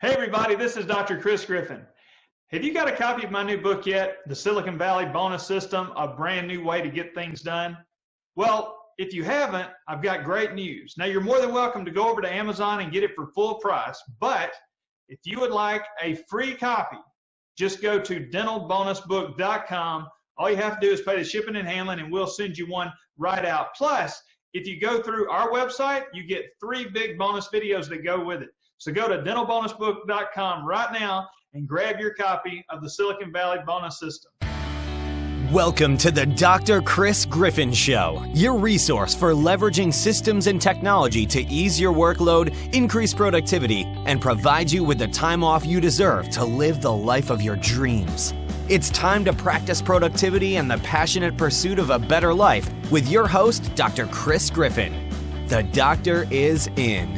Hey everybody, this is Dr. Chris Griffin. Have you got a copy of my new book yet? The Silicon Valley Bonus System, a brand new way to get things done. Well, if you haven't, I've got great news. Now you're more than welcome to go over to Amazon and get it for full price, but if you would like a free copy, just go to dentalbonusbook.com. All you have to do is pay the shipping and handling and we'll send you one right out. Plus, if you go through our website, you get 3 big bonus videos that go with it. So go to dentalbonusbook.com right now and grab your copy of the Silicon Valley Bonus System. Welcome to the Dr. Chris Griffin Show, your resource for leveraging systems and technology to ease your workload, increase productivity, and provide you with the time off you deserve to live the life of your dreams. It's time to practice productivity and the passionate pursuit of a better life with your host, Dr. Chris Griffin. The doctor is in.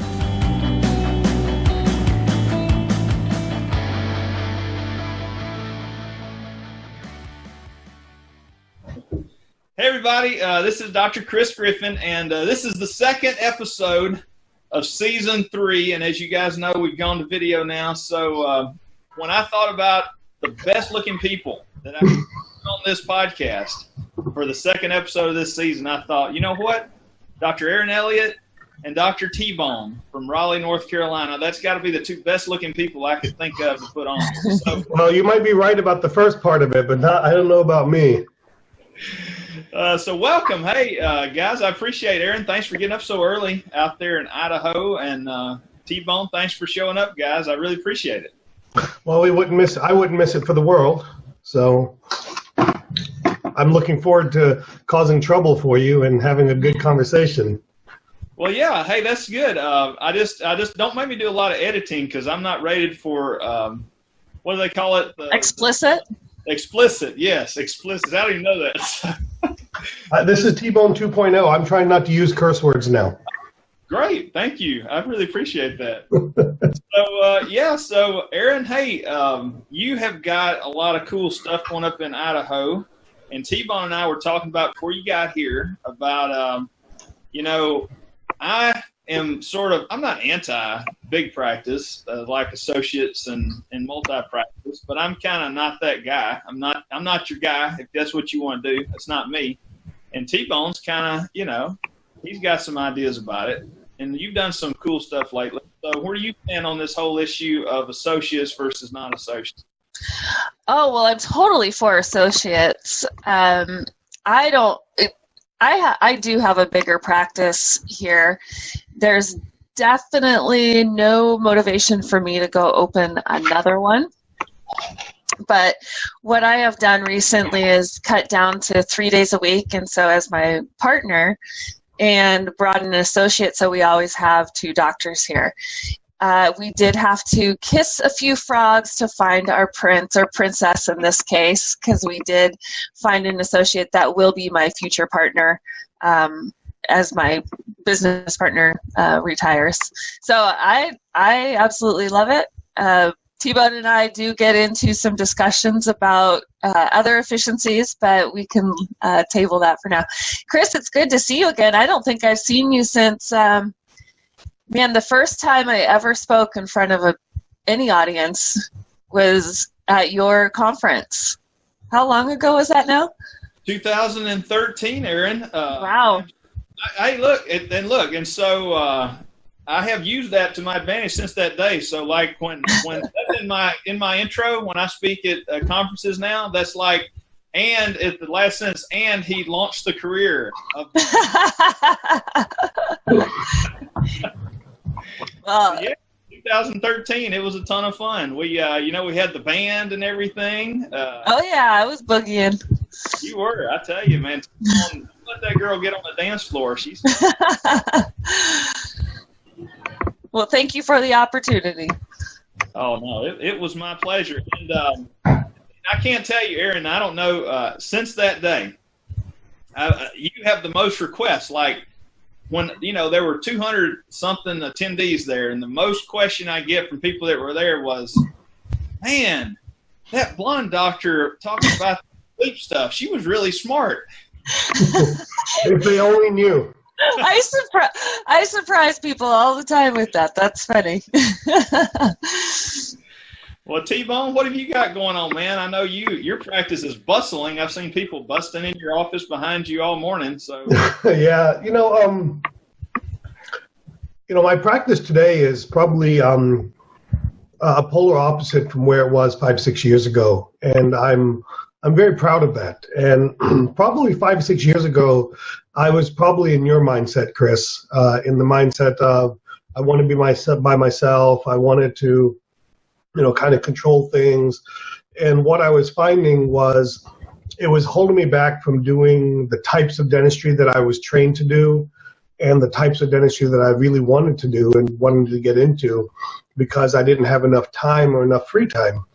Hey everybody, this is Dr. Chris Griffin, and this is the second episode of Season 3, and as you guys know, we've gone to video now, so when I thought about the best looking people that I've on this podcast for the second episode of this season, I thought, you know what, Dr. Erin Elliott and Dr. T-Bone from Raleigh, North Carolina, that's got to be the 2 best looking people I could think of to put on. So, well, you might be right about the first part of it, but I don't know about me. So welcome. Hey, guys, I appreciate it. Erin, thanks for getting up so early out there in Idaho. And T-Bone, thanks for showing up, guys. I really appreciate it. Well, I wouldn't miss it for the world. So I'm looking forward to causing trouble for you and having a good conversation. Well, yeah. Hey, that's good. I just don't make me do a lot of editing because I'm not rated for, what do they call it? Explicit? Explicit, yes, explicit. I don't even know that. This is T-Bone 2.0. I'm trying not to use curse words now. Great, thank you. I really appreciate that. So Erin, hey, you have got a lot of cool stuff going up in Idaho, and T-Bone and I were talking about before you got here about, I'm not anti-big practice like associates and multi-practice, but I'm kind of not that guy. I'm not your guy if that's what you want to do. That's not me. And T-Bone's kind of, he's got some ideas about it. And you've done some cool stuff lately. So where do you stand on this whole issue of associates versus non-associates? Oh, well, I'm totally for associates. I do have a bigger practice here. There's definitely no motivation for me to go open another one. But what I have done recently is cut down to 3 days a week, and so as my partner, and brought in an associate, so we always have 2 doctors here. We did have to kiss a few frogs to find our prince, or princess in this case, because we did find an associate that will be my future partner as my business partner retires. So I absolutely love it. T-Bone and I do get into some discussions about other efficiencies, but we can table that for now. Chris, it's good to see you again. I don't think I've seen you since, the first time I ever spoke in front of any audience was at your conference. How long ago was that now? 2013, Erin. Wow. And so I have used that to my advantage since that day. So like when that's in my intro, when I speak at conferences now, that's like, and at the last sentence, and he launched the career of. Well, yeah, 2013, it was a ton of fun. We, we had the band and everything. Oh yeah, I was boogieing. You were, I tell you, man. Let that girl get on the dance floor. She's. Well, thank you for the opportunity. Oh, no, it was my pleasure. And I can't tell you, Erin, I don't know, since that day, you have the most requests. Like when, there were 200-something attendees there, and the most question I get from people that were there was, man, that blonde doctor talking about the sleep stuff, she was really smart. If they only knew. I surprise people all the time with that. That's funny. T-Bone, what have you got going on, man? I know your practice is bustling. I've seen people busting in your office behind you all morning. So yeah, my practice today is probably a polar opposite from where it was 5-6 years ago, and I'm very proud of that. And probably 5-6 years ago, I was probably in your mindset, Chris, in the mindset of I want to be by myself. I wanted to, kind of control things. And what I was finding was it was holding me back from doing the types of dentistry that I was trained to do and the types of dentistry that I really wanted to do and wanted to get into, because I didn't have enough time or enough free time.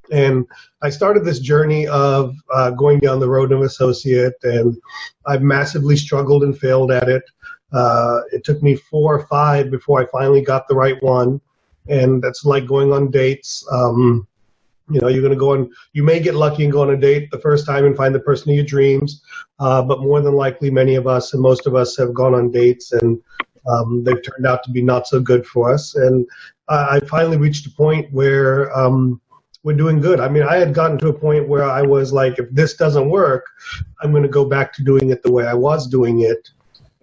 And I started this journey of going down the road of associate, and I've massively struggled and failed at it. It took me 4 or 5 before I finally got the right one. And that's like going on dates. You're going to go on, you may get lucky and go on a date the first time and find the person of your dreams. But more than likely, many of us and most of us have gone on dates, and they've turned out to be not so good for us. And I finally reached a point where we're doing good. I mean, I had gotten to a point where I was like, if this doesn't work, I'm going to go back to doing it the way I was doing it.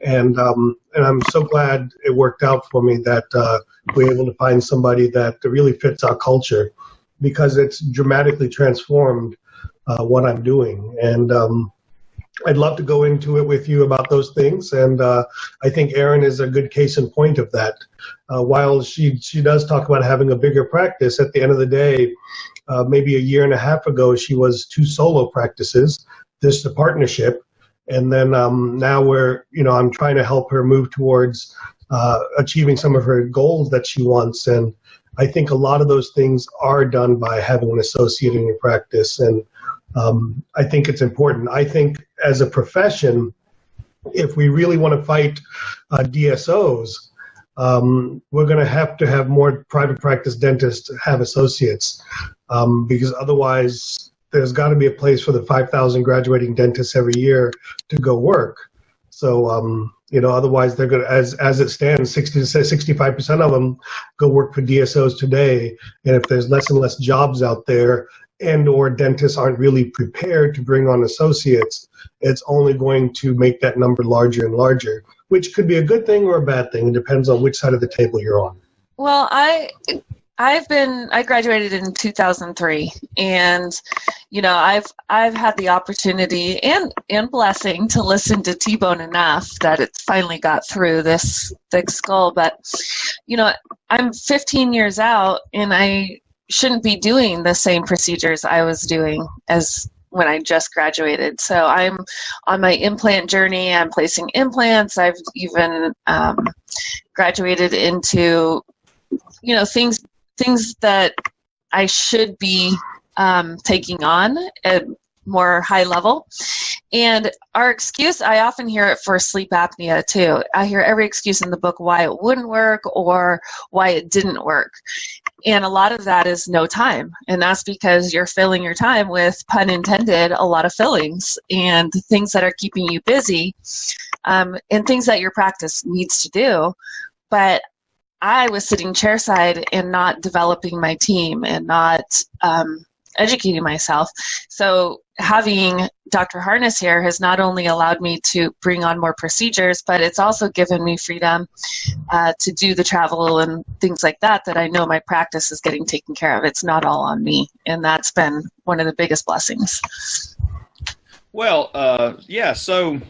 And I'm so glad it worked out for me that we were able to find somebody that really fits our culture, because it's dramatically transformed what I'm doing. And I'd love to go into it with you about those things. And I think Erin is a good case in point of that. While she does talk about having a bigger practice, at the end of the day, maybe a year and a half ago, she was 2 solo practices, this a partnership. And then now I'm trying to help her move towards achieving some of her goals that she wants. And I think a lot of those things are done by having an associate in your practice. And I think it's important. I think as a profession, if we really want to fight DSOs, we're going to have more private practice dentists have associates, because otherwise there's got to be a place for the 5,000 graduating dentists every year to go work. So, otherwise they're going to, as it stands, 60 to 65% of them go work for DSOs today. And if there's less and less jobs out there, and or dentists aren't really prepared to bring on associates, it's only going to make that number larger and larger, which could be a good thing or a bad thing. It depends on which side of the table you're on. Well, I graduated in 2003, and I've had the opportunity and blessing to listen to T-Bone enough that it's finally got through this thick skull. But I'm 15 years out, and I shouldn't be doing the same procedures I was doing as when I just graduated. So I'm on my implant journey. I'm placing implants. I've even graduated into things that I should be taking on at more high level. And our excuse, I often hear it for sleep apnea too. I hear every excuse in the book why it wouldn't work or why it didn't work. And a lot of that is no time. And that's because you're filling your time with, pun intended, a lot of fillings and things that are keeping you busy, and things that your practice needs to do. But I was sitting chairside and not developing my team and not educating myself. So having Dr. Harness here has not only allowed me to bring on more procedures, but it's also given me freedom to do the travel and things like that I know my practice is getting taken care of. It's not all on me. And that's been one of the biggest blessings. Well, so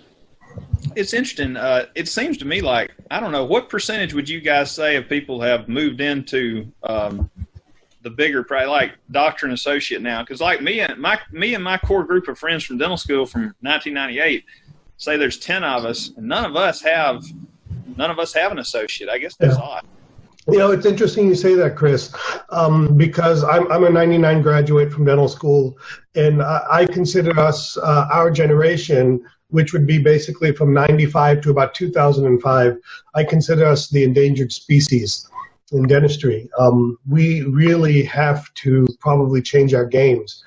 it's interesting. It seems to me like, I don't know, what percentage would you guys say of people have moved into the bigger, like doctor and associate now? Because like me and my core group of friends from dental school from 1998, say there's 10 of us, and none of us have an associate. I guess that's odd. It's interesting you say that, Chris, because I'm a 99 graduate from dental school, and I consider us, our generation, which would be basically from 95 to about 2005, I consider us the endangered species in dentistry. We really have to probably change our games.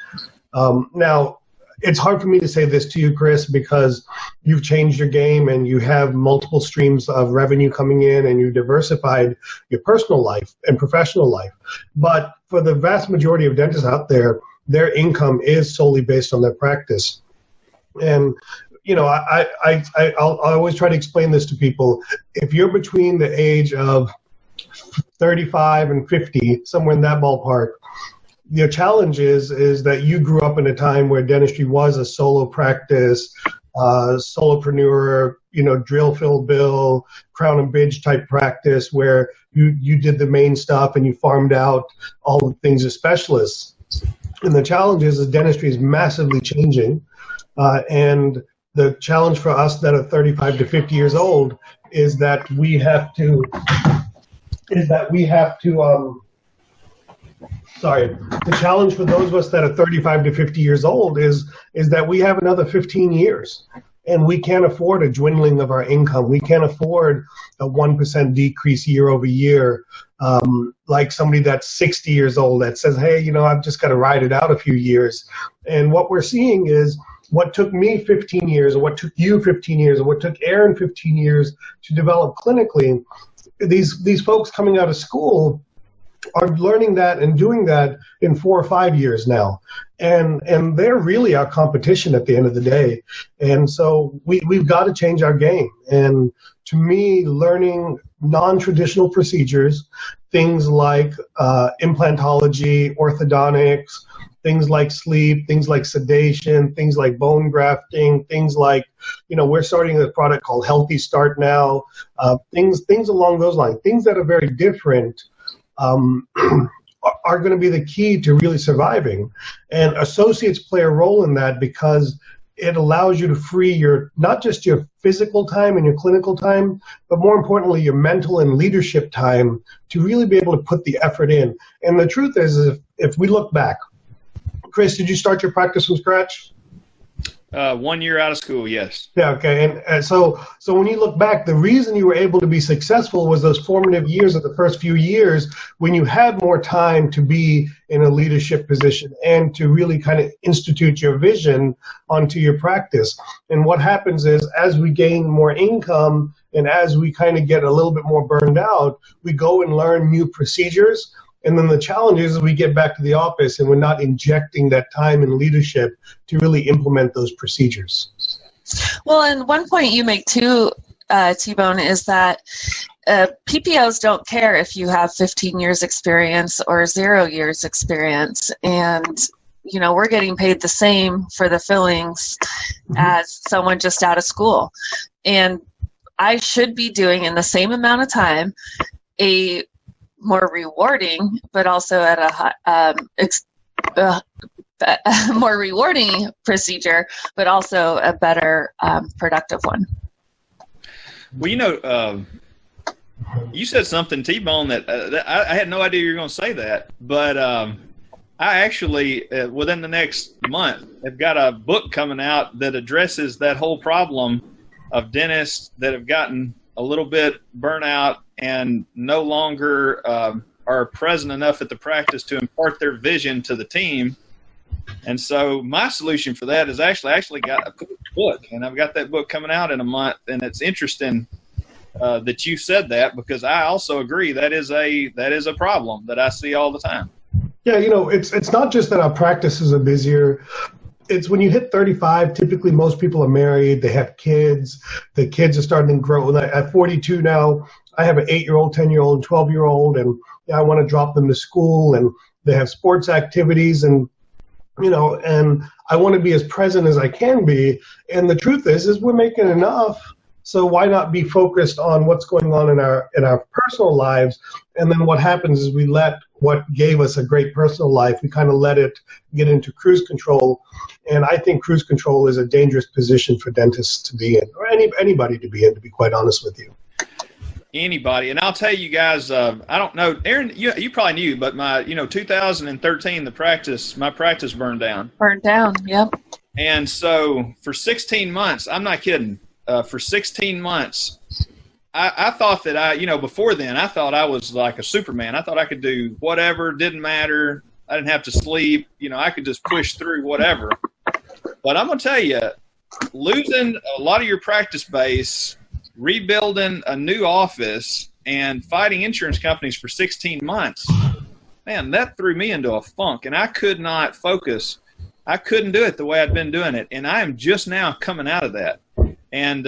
Now, it's hard for me to say this to you, Chris, because you've changed your game and you have multiple streams of revenue coming in and you diversified your personal life and professional life. But for the vast majority of dentists out there, their income is solely based on their practice. And I always try to explain this to people. If you're between the age of 35 and 50, somewhere in that ballpark, your challenge is that you grew up in a time where dentistry was a solo practice, solopreneur, drill, fill, bill, crown and bridge type practice where you did the main stuff and you farmed out all the things as specialists. And the challenge is dentistry is massively changing. And the challenge for us that are 35 to 50 years old is that we have to the challenge for those of us that are 35 to 50 years old is that we have another 15 years, and we can't afford a dwindling of our income. We can't afford a 1% decrease year over year, like somebody that's 60 years old that says, hey, I've just got to ride it out a few years. And what we're seeing is what took me 15 years, or what took you 15 years, or what took Erin 15 years to develop clinically, these folks coming out of school are learning that and doing that in 4 or 5 years now. And they're really our competition at the end of the day. And so we've got to change our game. And to me, learning non-traditional procedures, things like implantology, orthodontics, things like sleep, things like sedation, things like bone grafting, things like, we're starting a product called Healthy Start now, things along those lines, things that are very different are going to be the key to really surviving. And associates play a role in that because it allows you to free not just your physical time and your clinical time, but more importantly, your mental and leadership time to really be able to put the effort in. And the truth is, if we look back, Chris, did you start your practice from scratch? 1 year out of school, yes. Yeah, okay. And so when you look back, the reason you were able to be successful was those formative years of the first few years when you had more time to be in a leadership position and to really kind of institute your vision onto your practice. And what happens is, as we gain more income and as we kind of get a little bit more burned out, we go and learn new procedures. And then the challenge is we get back to the office and we're not injecting that time and leadership to really implement those procedures. Well, and one point you make too, T-Bone, is that PPOs don't care if you have 15 years experience or 0 years experience. And, we're getting paid the same for the fillings as someone just out of school. And I should be doing in the same amount of time a more rewarding, but also at a more rewarding procedure, but also a better productive one. Well, you said something, T-Bone, that I had no idea you were going to say that, but I actually, within the next month, have got a book coming out that addresses that whole problem of dentists that have gotten a little bit burnt out and no longer are present enough at the practice to impart their vision to the team. And so my solution for that is actually got a book, and I've got that book coming out in a month. And it's interesting that you said that, because I also agree that is a problem that I see all the time. Yeah, it's not just that our practices are busier. It's when you hit 35, typically most people are married, they have kids, the kids are starting to grow. At 42 now, I have an 8-year-old, 10-year-old, 12-year-old, and I want to drop them to school, and they have sports activities, and and I want to be as present as I can be. And the truth is we're making enough, so why not be focused on what's going on in our personal lives? And then what happens is we let what gave us a great personal life, we kind of let it get into cruise control. And I think cruise control is a dangerous position for dentists to be in, or anybody to be in, to be quite honest with you. Anybody. And I'll tell you guys, I don't know, Erin, you probably knew, but my 2013, my practice burned down. Yep. And so for 16 months, I'm not kidding, for 16 months, I thought that before then, I thought I was like a Superman. I thought I could do whatever, didn't matter. I didn't have to sleep. I could just push through whatever. But I'm going to tell you, losing a lot of your practice base, rebuilding a new office, and fighting insurance companies for 16 months, man, that threw me into a funk, and I could not focus. I couldn't do it the way I'd been doing it, and I am just now coming out of that. And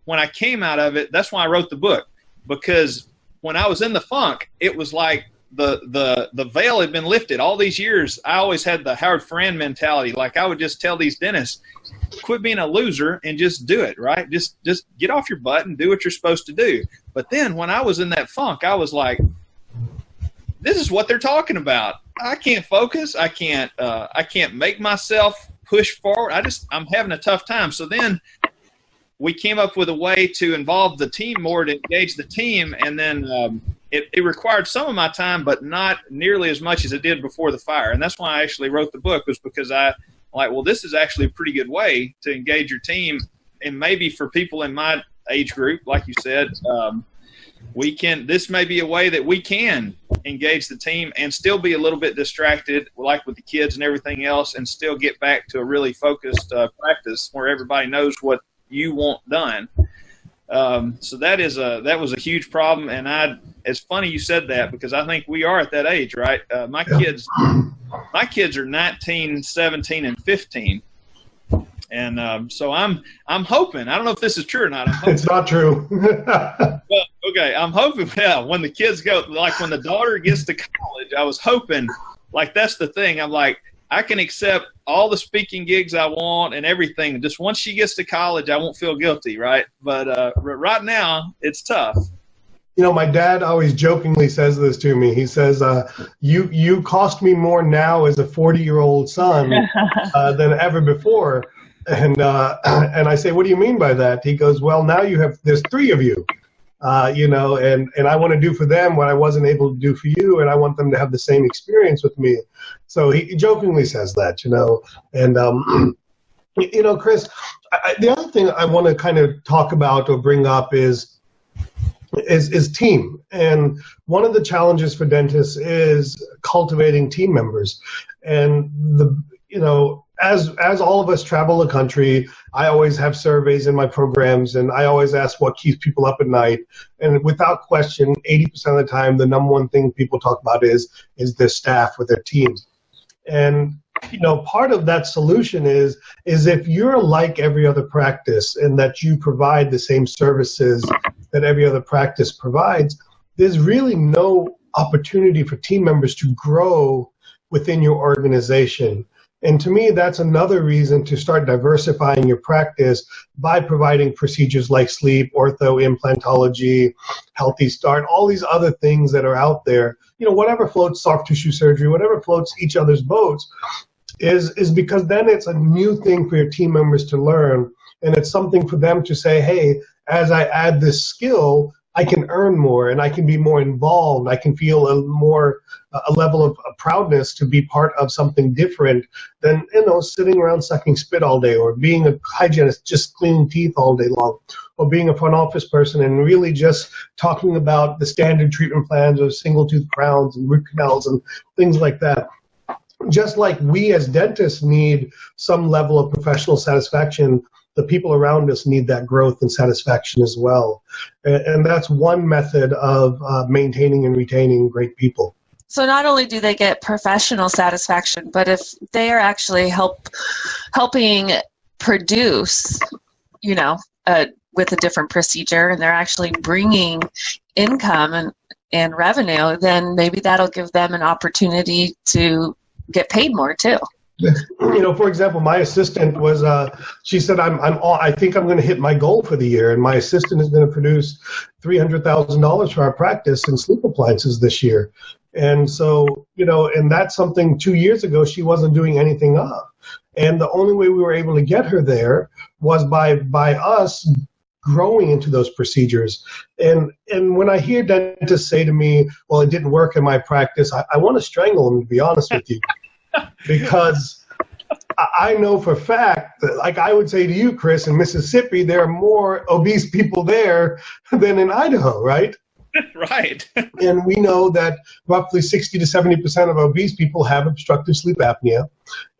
when I came out of it, that's why I wrote the book, because when I was in the funk, it was like the veil had been lifted. All these years, I always had the Howard Farran mentality. Like, I would just tell these dentists, quit being a loser and just do it, right? Just get off your butt and do what you're supposed to do. But then when I was in that funk, I was like, this is what they're talking about. I can't focus. I can't make myself push forward. I'm having a tough time. So then we came up with a way to involve the team more, to engage the team. And then it required some of my time, but not nearly as much as it did before the fire. And that's why I actually wrote the book, was because this is actually a pretty good way to engage your team. And maybe for people in my age group, like you said, this may be a way that we can engage the team and still be a little bit distracted, like with the kids and everything else, and still get back to a really focused practice where everybody knows what you want done. So that was a huge problem. And it's funny you said that, because I think we are at that age, right? My kids are 19, 17, and 15. And so I'm hoping, I don't know if this is true or not. It's not true. Well, okay, I'm hoping, when the kids go, like when the daughter gets to college, I was hoping, like, that's the thing. I'm like, I can accept all the speaking gigs I want and everything. Just once she gets to college, I won't feel guilty, right? But right now, it's tough. You know, my dad always jokingly says this to me. He says, you cost me more now as a 40-year-old son than ever before. And I say, what do you mean by that? He goes, well, now there's 3 of you, and I want to do for them what I wasn't able to do for you, and I want them to have the same experience with me. So he jokingly says that, and, Chris, the other thing I want to kind of talk about or bring up is team. And one of the challenges for dentists is cultivating team members. And as all of us travel the country, I always have surveys in my programs, and I always ask what keeps people up at night. And without question, 80% of the time, the number one thing people talk about is their staff with their teams. And part of that solution is if you're like every other practice, and that you provide the same services that every other practice provides, there's really no opportunity for team members to grow within your organization. And to me, that's another reason to start diversifying your practice by providing procedures like sleep, ortho, implantology, healthy start, all these other things that are out there. Whatever floats soft tissue surgery, whatever floats each other's boats, is because then it's a new thing for your team members to learn. And it's something for them to say, hey, as I add this skill, I can earn more and I can be more involved. I can feel a level of proudness to be part of something different than, sitting around sucking spit all day, or being a hygienist just cleaning teeth all day long, or being a front office person and really just talking about the standard treatment plans of single tooth crowns and root canals and things like that. Just like we as dentists need some level of professional satisfaction, the people around us need that growth and satisfaction as well. And that's one method of maintaining and retaining great people. So not only do they get professional satisfaction, but if they are actually helping produce, with a different procedure, and they're actually bringing income and revenue, then maybe that'll give them an opportunity to get paid more too. For example, my assistant was, she said, I think I'm going to hit my goal for the year, and my assistant is going to produce $300,000 for our practice in sleep appliances this year. And so, and that's something 2 years ago she wasn't doing anything of. And the only way we were able to get her there was by us growing into those procedures. And when I hear dentists say to me, well, it didn't work in my practice, I want to strangle them, to be honest with you. Because I know for a fact that, like I would say to you, Chris, in Mississippi, there are more obese people there than in Idaho, right? Right. And we know that roughly 60 to 70% of obese people have obstructive sleep apnea.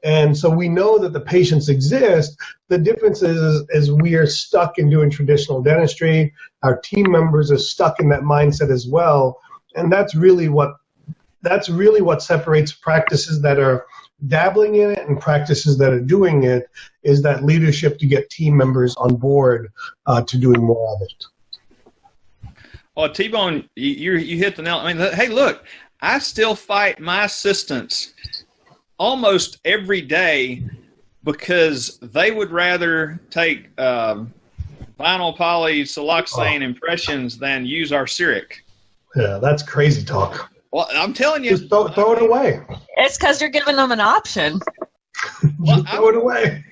And so we know that the patients exist. The difference is we are stuck in doing traditional dentistry. Our team members are stuck in that mindset as well. And that's really what separates practices that are dabbling in it and practices that are doing it, is that leadership to get team members on board to doing more of it. Well, T-Bone, you hit the nail. I mean, hey, look, I still fight my assistants almost every day because they would rather take vinyl polysiloxane impressions than use our Cyric. Yeah, that's crazy talk. Well, I'm telling you. Just throw it away. It's because you're giving them an option. Well, throw it away.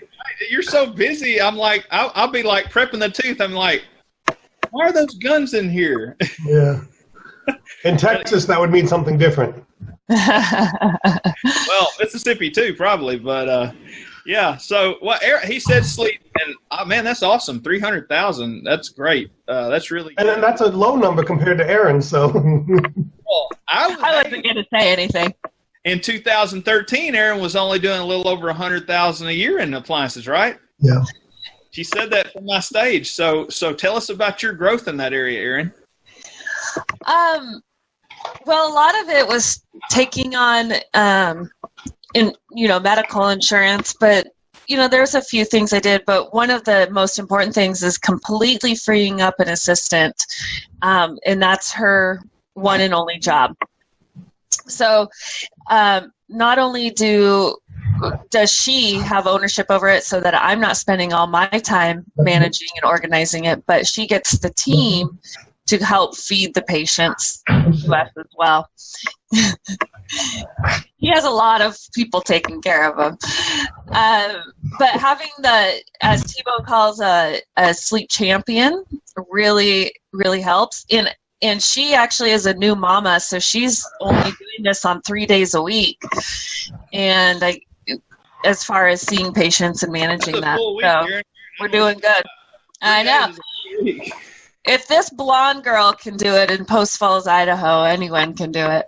You're so busy. I'm like, I'll be like prepping the tooth. I'm like, why are those guns in here? Yeah. In Texas, that would mean something different. Well, Mississippi too, probably. But yeah. So he said sleep, and man, that's awesome. 300,000. That's great. That's really good. And then that's a low number compared to Erin. So. Well, I wasn't going to say anything. In 2013, Erin was only doing a little over 100,000 a year in appliances, right? Yeah. She said that from my stage. So tell us about your growth in that area, Erin. Well, a lot of it was taking on, medical insurance, but there's a few things I did, but one of the most important things is completely freeing up an assistant, and that's her one and only job. So not only does she have ownership over it so that I'm not spending all my time managing and organizing it, but she gets the team to help feed the patients to us as well. He has a lot of people taking care of him. But having as T-Bone calls, a sleep champion really, really helps. And she actually is a new mama, so she's only doing this on 3 days a week. And as far as seeing patients and managing that, so we're doing good. I know. If this blonde girl can do it in Post Falls, Idaho, anyone can do it.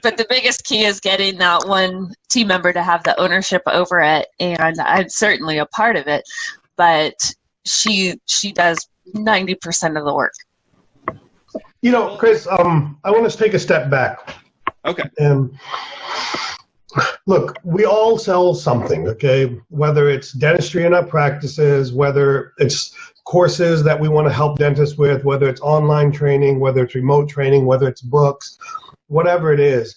But the biggest key is getting that one team member to have the ownership over it, and I'm certainly a part of it. But she does 90% of the work. Chris, I want to take a step back. Okay. And look, we all sell something, okay? Whether it's dentistry in our practices, whether it's courses that we want to help dentists with, whether it's online training, whether it's remote training, whether it's books, whatever it is,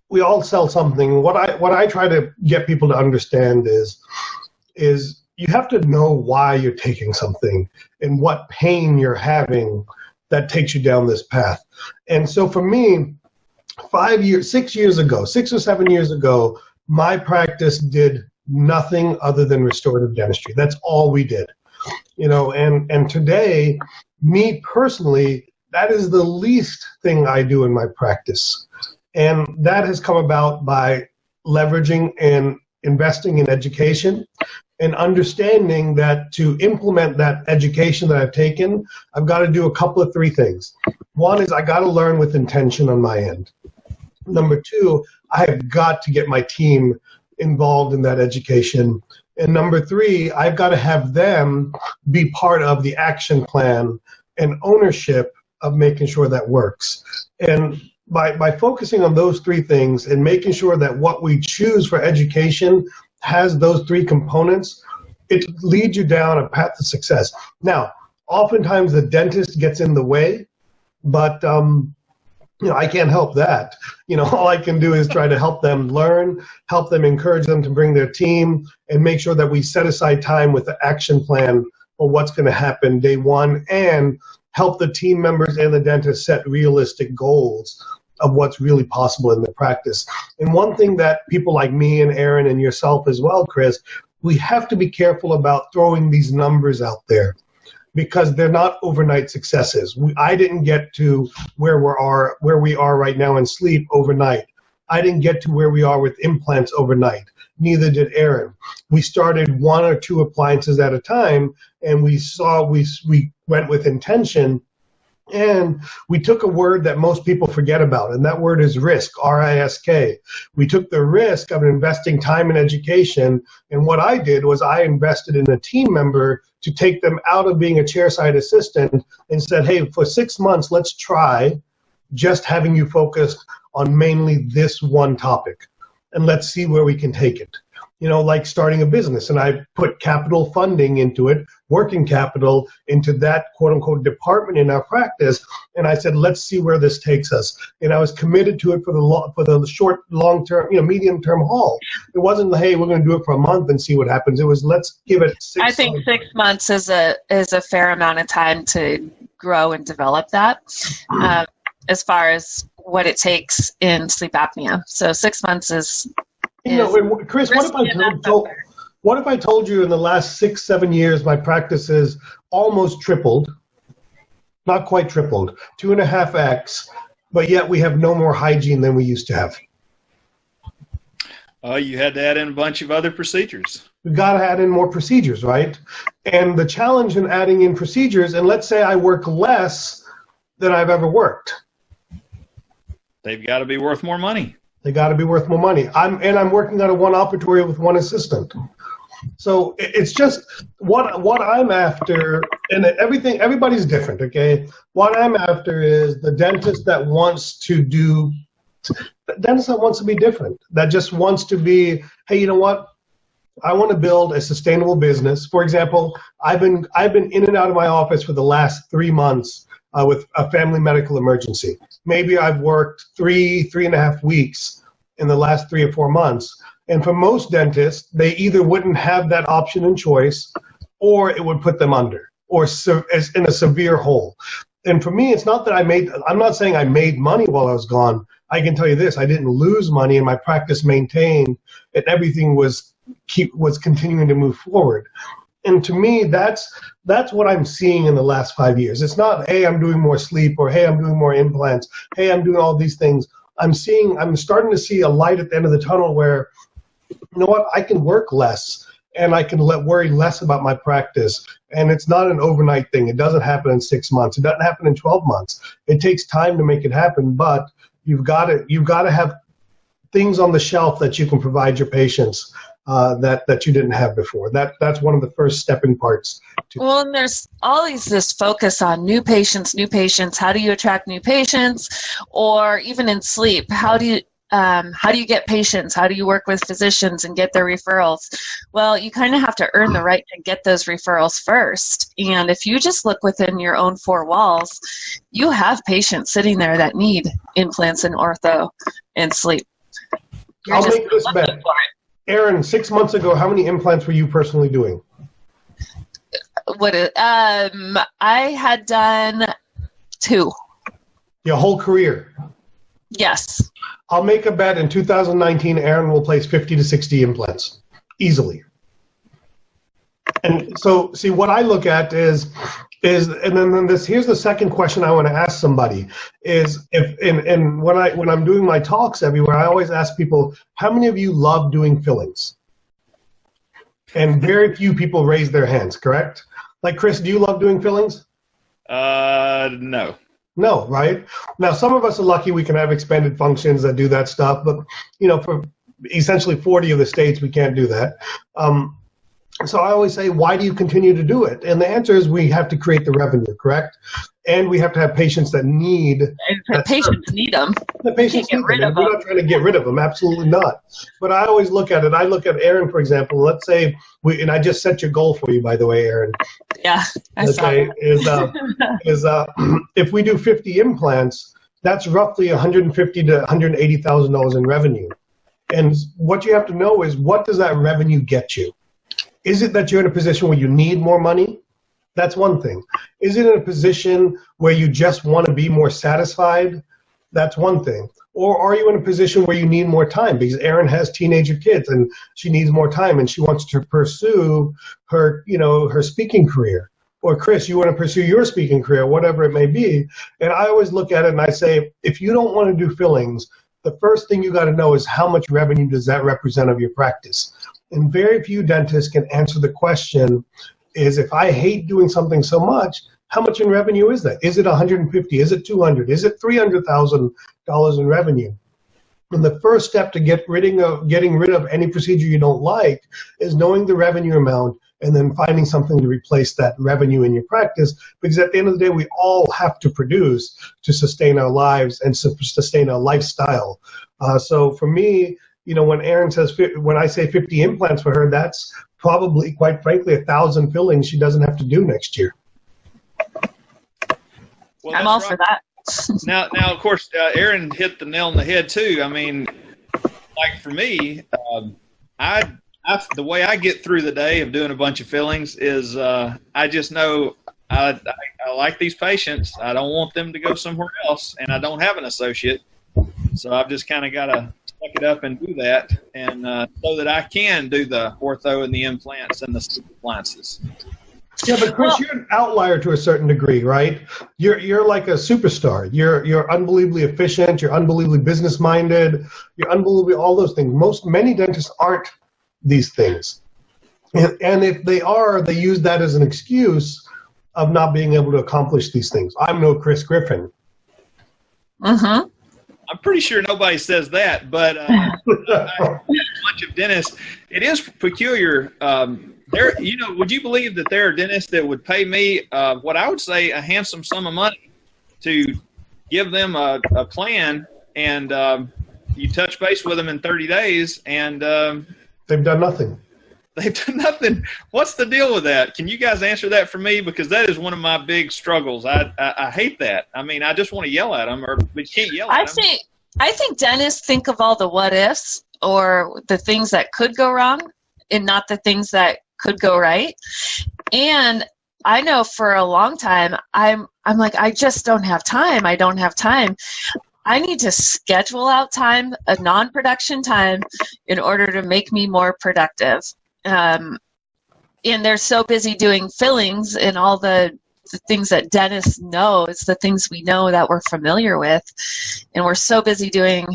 we all sell something. What I try to get people to understand is you have to know why you're taking something and what pain you're having that takes you down this path. And so for me, 6 or 7 years ago, my practice did nothing other than restorative dentistry. That's all we did. And today, me personally, that is the least thing I do in my practice. And that has come about by leveraging and investing in education and understanding that to implement that education that I've taken, I've got to do a couple of three things. One is I got to learn with intention on my end. Number two, I have got to get my team involved in that education. And number three, I've got to have them be part of the action plan and ownership of making sure that works. And by focusing on those three things and making sure that what we choose for education has those three components, it leads you down a path to success. Now, oftentimes the dentist gets in the way, but I can't help that. All I can do is try to help them learn, help them, encourage them to bring their team, and make sure that we set aside time with the action plan for what's going to happen day one, and help the team members and the dentist set realistic goals of what's really possible in the practice. And one thing that people like me and Erin and yourself as well, Chris, we have to be careful about throwing these numbers out there because they're not overnight successes. I didn't get to where we are right now in sleep overnight. I didn't get to where we are with implants overnight. Neither did Erin. We started one or two appliances at a time, and we went with intention And we took a word that most people forget about, and that word is risk, R-I-S-K. We took the risk of investing time in education, and what I did was I invested in a team member to take them out of being a chairside assistant and said, hey, for 6 months, let's try just having you focused on mainly this one topic, and let's see where we can take it. You know, like starting a business, and I put capital funding into it, working capital into that quote-unquote department in our practice, and I said, let's see where this takes us. And I was committed to it for the short, long-term, medium-term haul. It wasn't, hey, we're going to do it for a month and see what happens. It was, let's give it 6 months. I think 6 months is a fair amount of time to grow and develop that, as far as what it takes in sleep apnea. So 6 months is... Chris, what if I told you in the last 6-7 years my practice has almost tripled, not quite tripled, 2.5x, but yet we have no more hygiene than we used to have? You had to add in a bunch of other procedures. We've got to add in more procedures, right? And the challenge in adding in procedures, and let's say I work less than I've ever worked. They've got to be worth more money. They got to be worth more money. I'm working on a one operatory with one assistant. So it's just what I'm after, and everybody's different, okay? What I'm after is the dentist that wants to be different, that just wants to be, hey, you know what? I want to build a sustainable business. For example, I've been in and out of my office for the last 3 months with a family medical emergency. Maybe I've worked 3.5 weeks in the last 3 or 4 months. And for most dentists, they either wouldn't have that option and choice, or it would put them under, or in a severe hole. And for me, it's not that I'm not saying I made money while I was gone. I can tell you this, I didn't lose money, and my practice maintained, and everything was continuing to move forward. And to me, that's what I'm seeing in the last 5 years. It's not, hey, I'm doing more sleep, or hey, I'm doing more implants, hey, I'm doing all these things. I'm starting to see a light at the end of the tunnel where, you know what, I can work less, and I can worry less about my practice. And it's not an overnight thing. It doesn't happen in 6 months. It doesn't happen in 12 months. It takes time to make it happen, but you've got to have things on the shelf that you can provide your patients that you didn't have before. That's one of the first stepping parts. Well, and there's always this focus on new patients. How do you attract new patients? Or even in sleep, how do you get patients? How do you work with physicians and get their referrals? Well, you kind of have to earn the right to get those referrals first. And if you just look within your own 4 walls, you have patients sitting there that need implants and ortho and sleep. I'll make this bet. Erin, 6 months ago, how many implants were you personally doing? I had done 2. Your whole career? Yes. I'll make a bet in 2019, Erin will place 50 to 60 implants, easily. And so, see, what I look at is, and then here's the second question I want to ask somebody is, when I'm doing my talks everywhere, I always ask people, how many of you love doing fillings? And very few people raise their hands, correct? Like, Chris, do you love doing fillings? No. No, right? Now, some of us are lucky we can have expanded functions that do that stuff, but, for essentially 40 of the states, we can't do that. So I always say, why do you continue to do it? And the answer is we have to create the revenue, correct? And we have to have patients that need. And patients need them. The patients need them. We're not trying to get rid of them. Absolutely not. But I always look at it. I look at Erin, for example. Let's say, and I just set your goal for you, by the way, Erin. Yeah, I saw it. If we do 50 implants, that's roughly $150,000 to $180,000 in revenue. And what you have to know is, what does that revenue get you? Is it that you're in a position where you need more money? That's one thing. Is it in a position where you just want to be more satisfied? That's one thing. Or are you in a position where you need more time? Because Erin has teenager kids and she needs more time and she wants to pursue her speaking career. Or Chris, you want to pursue your speaking career, whatever it may be. And I always look at it and I say, if you don't want to do fillings, the first thing you got to know is how much revenue does that represent of your practice? And very few dentists can answer the question is, if I hate doing something so much, how much in revenue is that? Is it 150? Is it 200? Is it $300,000 in revenue? And the first step to getting rid of any procedure you don't like is knowing the revenue amount and then finding something to replace that revenue in your practice. Because at the end of the day, we all have to produce to sustain our lives and sustain our lifestyle. So for me, when Erin says, when I say 50 implants for her, that's probably, quite frankly, 1,000 fillings she doesn't have to do next year. Well, I'm all right for that. Now, of course, Erin hit the nail on the head too. I mean, like for me, the way I get through the day of doing a bunch of fillings is I just know I like these patients. I don't want them to go somewhere else, and I don't have an associate, so I've just kind of got to suck it up and do that, and so that I can do the ortho and the implants and the appliances. Yeah, but Chris, you're an outlier to a certain degree, right? You're like a superstar. You're unbelievably efficient. You're unbelievably business-minded. You're unbelievably all those things. Many dentists aren't these things, and if they are, they use that as an excuse of not being able to accomplish these things. I'm no Chris Griffin. Mm-hmm. I'm pretty sure nobody says that, but a bunch of dentists. It is peculiar. Would you believe that there are dentists that would pay me what I would say a handsome sum of money to give them a plan, and you touch base with them in 30 days, and they've done nothing. They've done nothing. What's the deal with that? Can you guys answer that for me? Because that is one of my big struggles. I hate that. I mean, I just want to yell at them, but you can't yell at them. I think dentists think of all the what ifs or the things that could go wrong and not the things that could go right. And I know for a long time, I'm like, I just don't have time. I don't have time. I need to schedule out time, a non-production time, in order to make me more productive. And they're so busy doing fillings and all the things that dentists know. It's the things we know that we're familiar with. And we're so busy doing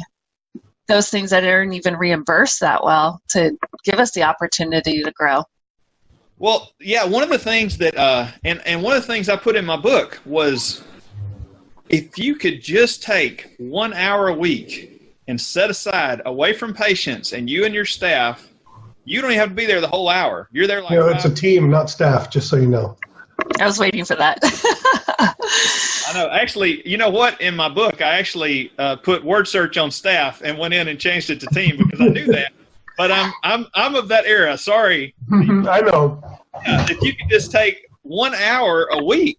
those things that aren't even reimbursed that well to give us the opportunity to grow. Well, yeah, one of the things that, and one of the things I put in my book was, if you could just take 1 hour a week and set aside away from patients and you and your staff, you don't even have to be there the whole hour. You're there like it's a team, not staff, just so you know. I was waiting for that. I know. Actually, you know what? In my book, I actually put word search on staff and went in and changed it to team because I knew that. But I'm of that era. Sorry. I know. If you could just take 1 hour a week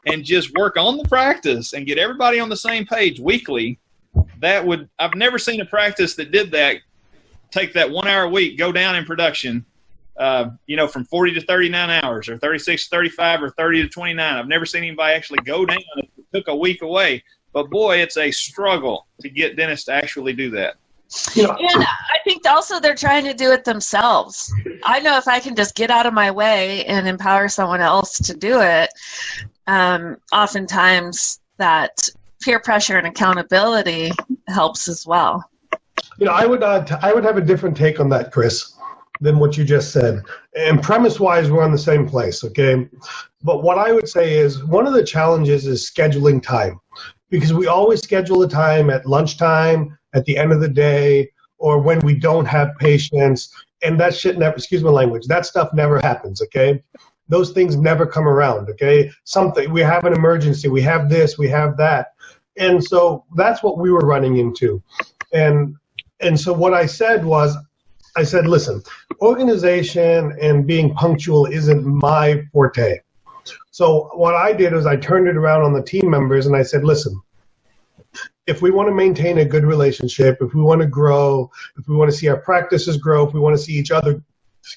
and just work on the practice and get everybody on the same page weekly, I've never seen a practice that did that. Take that 1 hour a week, go down in production, from 40 to 39 hours, or 36 to 35, or 30 to 29. I've never seen anybody actually go down. It took a week away. But, boy, it's a struggle to get dentists to actually do that. And I think also they're trying to do it themselves. I know if I can just get out of my way and empower someone else to do it, oftentimes that peer pressure and accountability helps as well. I would have a different take on that, Chris, than what you just said. And premise-wise, we're on the same place, okay? But what I would say is one of the challenges is scheduling time, because we always schedule a time at lunchtime, at the end of the day, or when we don't have patients, and that shit never, excuse my language, that stuff never happens, okay? Those things never come around, okay? We have an emergency, we have this, we have that. And so that's what we were running into. And so what I said was, listen, organization and being punctual isn't my forte. So what I did was I turned it around on the team members and I said, listen, if we want to maintain a good relationship, if we want to grow, if we want to see our practices grow, if we want to see each other,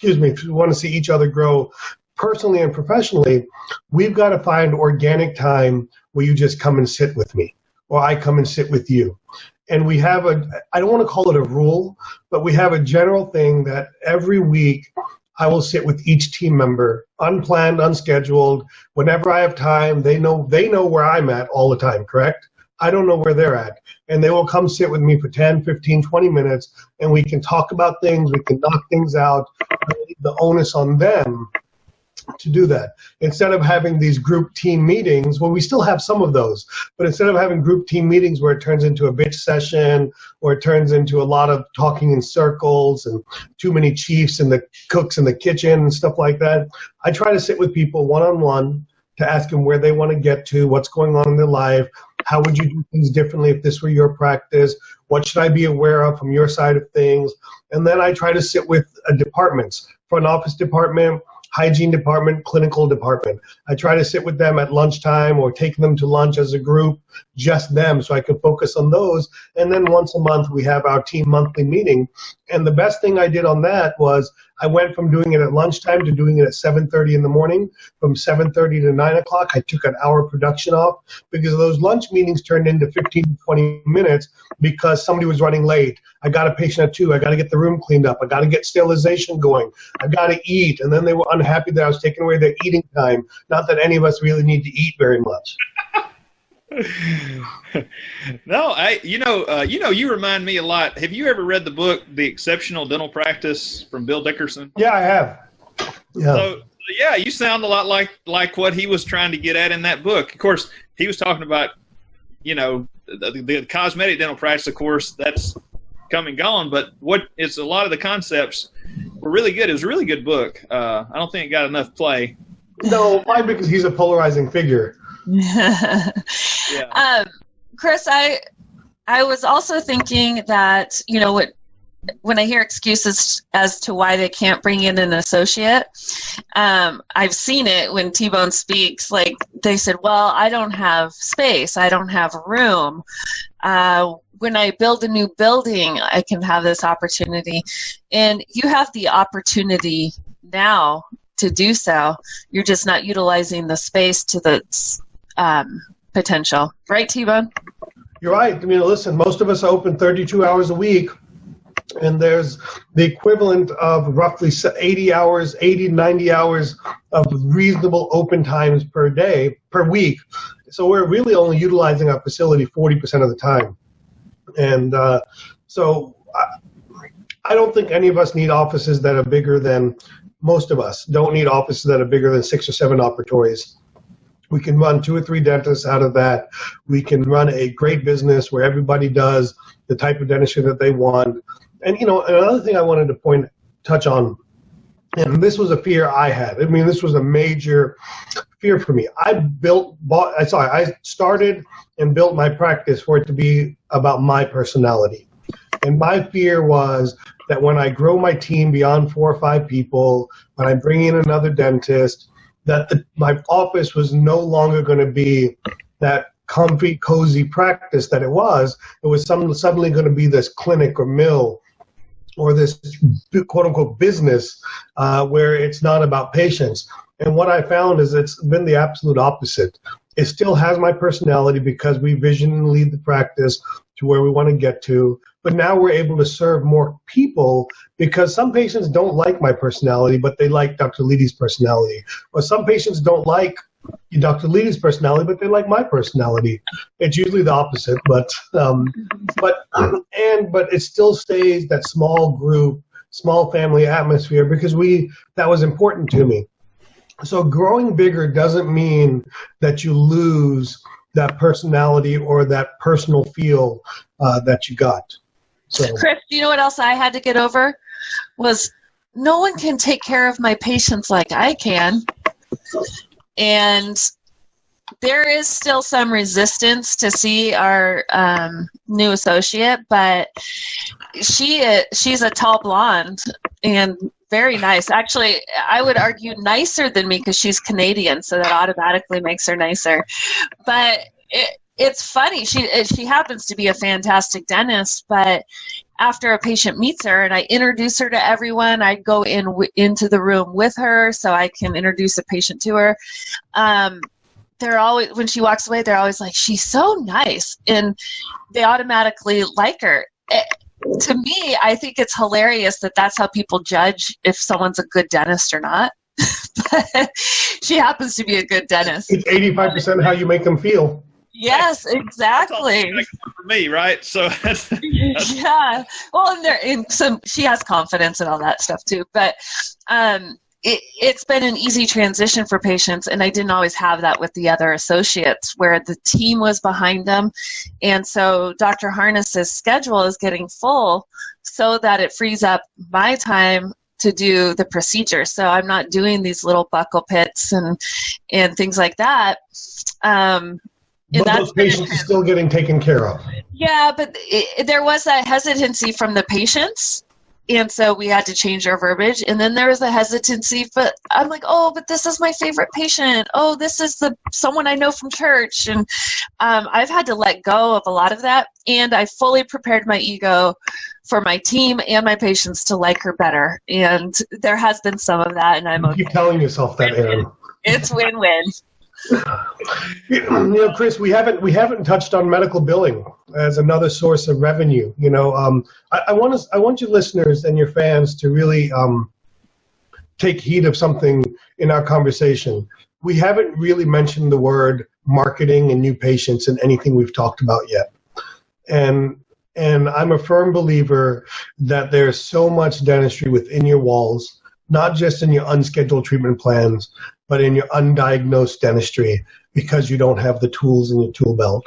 if we want to see each other grow personally and professionally, we've got to find organic time where you just come and sit with me, or I come and sit with you. And we have I don't want to call it a rule, but we have a general thing that every week I will sit with each team member, unplanned, unscheduled. Whenever I have time, they know where I'm at all the time, correct? I don't know where they're at. And they will come sit with me for 10, 15, 20 minutes, and we can talk about things, we can knock things out, leave the onus on them to do that. Instead of having these group team meetings, well, we still have some of those, but instead of having group team meetings where it turns into a bitch session or it turns into a lot of talking in circles and too many chiefs and the cooks in the kitchen and stuff like that, I try to sit with people one-on-one to ask them where they want to get to, what's going on in their life, how would you do things differently if this were your practice, what should I be aware of from your side of things, and then I try to sit with departments, front office department, hygiene department, clinical department. I try to sit with them at lunchtime or take them to lunch as a group, just them, so I can focus on those. And then once a month, we have our team monthly meeting. And the best thing I did on that was I went from doing it at lunchtime to doing it at 7:30 in the morning. From 7:30 to 9 o'clock, I took an hour production off because those lunch meetings turned into 15 to 20 minutes because somebody was running late. I got a patient at 2. I got to get the room cleaned up. I got to get sterilization going. I got to eat. And then they were unhappy that I was taking away their eating time. Not that any of us really need to eat very much. No, you remind me a lot. Have you ever read the book, The Exceptional Dental Practice from Bill Dickerson? Yeah, I have. Yeah. So, yeah, you sound a lot like what he was trying to get at in that book. Of course, he was talking about, the cosmetic dental practice, of course, that's come and gone, but it's a lot of the concepts were really good. It was a really good book. I don't think it got enough play. No, why? Because he's a polarizing figure. Yeah. Chris, I was also thinking that, when I hear excuses as to why they can't bring in an associate, I've seen it when T-Bone speaks. Like they said, well, I don't have space. I don't have room. When I build a new building, I can have this opportunity. And you have the opportunity now to do so. You're just not utilizing the space to the potential. Right, T-Bone? You're right. I mean, listen, most of us are open 32 hours a week, and there's the equivalent of roughly 80 to 90 hours of reasonable open times per week. So we're really only utilizing our facility 40% of the time. And so I don't think any of us need offices that are bigger than, most of us don't need offices that are bigger than 6 or 7 operatories. We can run 2 or 3 dentists out of that. We can run a great business where everybody does the type of dentistry that they want. And, another thing I wanted to touch on, and this was a fear I had. I mean, this was a major fear for me. I started and built my practice for it to be about my personality. And my fear was that when I grow my team beyond 4 or 5 people, when I bring in another dentist, that my office was no longer going to be that comfy, cozy practice that it was. It was suddenly going to be this clinic or mill or this quote-unquote business where it's not about patients. And what I found is it's been the absolute opposite. It still has my personality because we vision and lead the practice to where we want to get to. But now we're able to serve more people because some patients don't like my personality, but they like Dr. Leedy's personality. Or some patients don't like Dr. Leedy's personality, but they like my personality. It's usually the opposite, but it still stays that small group, small family atmosphere because that was important to me. So growing bigger doesn't mean that you lose that personality or that personal feel that you got. So, Chris, do you know what else I had to get over? Was no one can take care of my patients like I can. And there is still some resistance to see our new associate, but she's a tall blonde and very nice. Actually, I would argue nicer than me because she's Canadian, so that automatically makes her nicer. But it's funny. She happens to be a fantastic dentist, but after a patient meets her and I introduce her to everyone, I go into the room with her so I can introduce a patient to her. They're always, when she walks away, they're always like, she's so nice, and they automatically like her. To me, I think it's hilarious that that's how people judge if someone's a good dentist or not. But she happens to be a good dentist. It's 85% how you make them feel. Yes, exactly. For me, right? So that's yeah. Well, and she has confidence and all that stuff too. But it's been an easy transition for patients, and I didn't always have that with the other associates where the team was behind them. And so Dr. Harness's schedule is getting full so that it frees up my time to do the procedure. So I'm not doing these little buccal pits and things like that. But those patients are still getting taken care of. Yeah, but there was that hesitancy from the patients. And so we had to change our verbiage. And then there was the hesitancy, but I'm like, oh, but this is my favorite patient. Oh, this is someone I know from church. And I've had to let go of a lot of that. And I fully prepared my ego for my team and my patients to like her better. And there has been some of that, and I'm okay. Keep telling yourself that, Erin. It's win-win. Chris, we haven't touched on medical billing as another source of revenue. I want your listeners and your fans to really take heed of something in our conversation. We haven't really mentioned the word marketing and new patients in anything we've talked about yet. And I'm a firm believer that there's so much dentistry within your walls, not just in your unscheduled treatment plans, but in your undiagnosed dentistry, because you don't have the tools in your tool belt.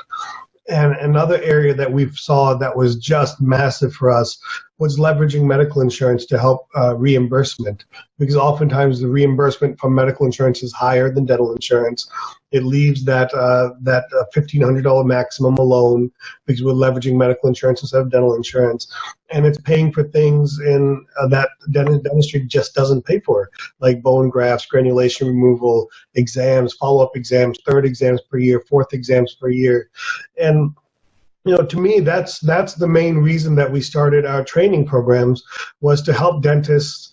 And another area that we saw that was just massive for us was leveraging medical insurance to help reimbursement, because oftentimes the reimbursement from medical insurance is higher than dental insurance. It leaves that $1,500 maximum alone because we're leveraging medical insurance instead of dental insurance. And it's paying for things in that dentistry just doesn't pay for, like bone grafts, granulation removal, exams, follow-up exams, third exams per year, fourth exams per year. And to me, that's the main reason that we started our training programs, was to help dentists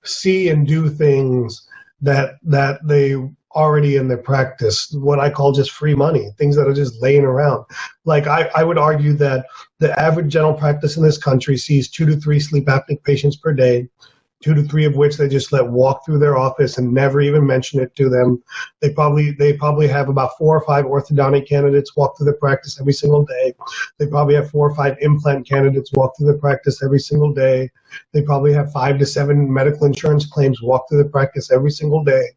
see and do things that they already in their practice, what I call just free money, things that are just laying around. Like I would argue that the average dental practice in this country sees 2 to 3 sleep apneic patients per day, 2 to 3 of which they just let walk through their office and never even mention it to them. They probably have about 4 or 5 orthodontic candidates walk through their practice every single day. They probably have 4 or 5 implant candidates walk through their practice every single day. They probably have 5 to 7 medical insurance claims walk through their practice every single day.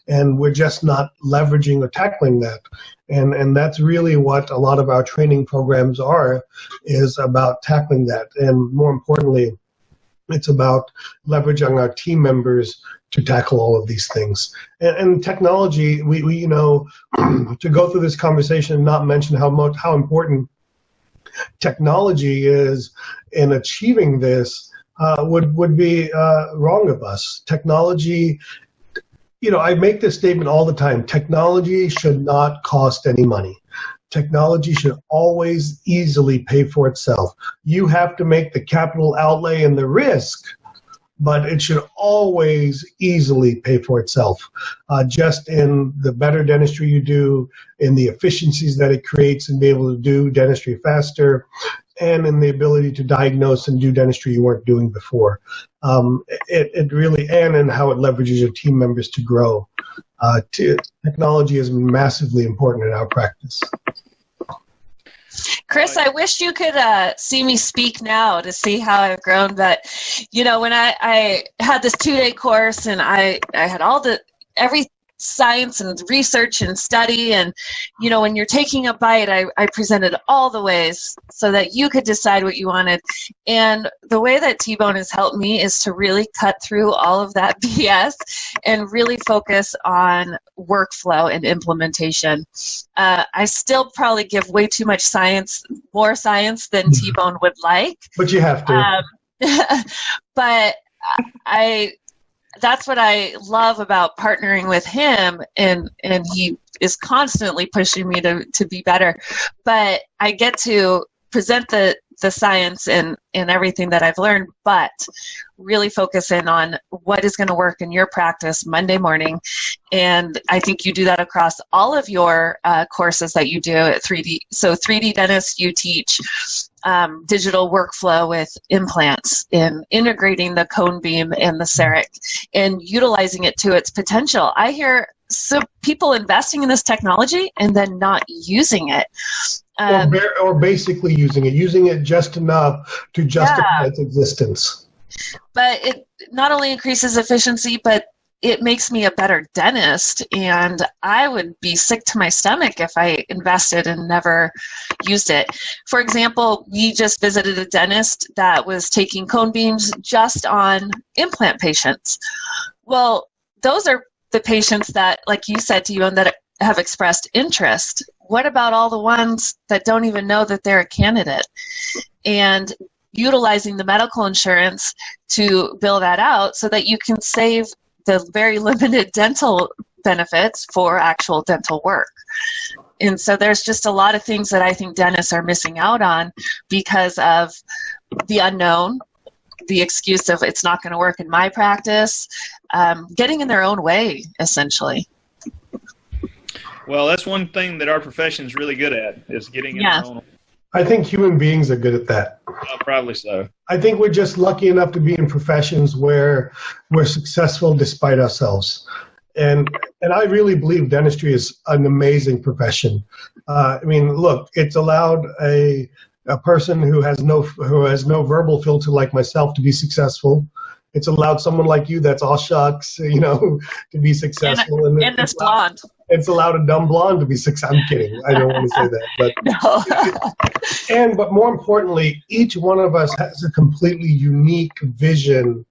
And we're just not leveraging or tackling that. And that's really what a lot of our training programs are, is about tackling that. And more importantly, it's about leveraging our team members to tackle all of these things. And technology, we to go through this conversation and not mention how important technology is in achieving this would be wrong of us. Technology, I make this statement all the time. Technology should not cost any money. Technology should always easily pay for itself. You have to make the capital outlay and the risk, but it should always easily pay for itself. Just in the better dentistry you do, in the efficiencies that it creates and be able to do dentistry faster, and in the ability to diagnose and do dentistry you weren't doing before. It really, and in how it leverages your team members to grow. Technology is massively important in our practice. Chris, I wish you could see me speak now to see how I've grown. But, when I had this 2-day course, and I had every science and research and study, and when you're taking a bite, I presented all the ways so that you could decide what you wanted. And the way that T-Bone has helped me is to really cut through all of that BS and really focus on workflow and implementation. I still probably give way too much science, more science than T-Bone would like, but you have to. But that's what I love about partnering with him, and he is constantly pushing me to be better. But I get to present the science and everything that I've learned, but really focus in on what is going to work in your practice Monday morning. And I think you do that across all of your courses that you do at 3D. So 3D dentist, you teach digital workflow with implants, and integrating the cone beam and the CEREC and utilizing it to its potential. I hear some people investing in this technology and then not using it. Or basically using it just enough to justify its existence. But it not only increases efficiency, but it makes me a better dentist, and I would be sick to my stomach if I invested and never used it. For example, we just visited a dentist that was taking cone beams just on implant patients. Well, those are the patients that, like you said, Dion, that have expressed interest. What about all the ones that don't even know that they're a candidate? And utilizing the medical insurance to bill that out so that you can save the very limited dental benefits for actual dental work. And so there's just a lot of things that I think dentists are missing out on because of the unknown, the excuse of it's not going to work in my practice, getting in their own way, essentially. Well, that's one thing that our profession is really good at, is getting in their own way. I think human beings are good at that. Probably so. I think we're just lucky enough to be in professions where we're successful despite ourselves. And I really believe dentistry is an amazing profession. I mean, look, it's allowed a person who has no verbal filter like myself to be successful. It's allowed someone like you that's all shucks, to be successful. And this blonde. It's allowed a dumb blonde to be successful. I'm kidding. I don't want to say that. But but more importantly, each one of us has a completely unique vision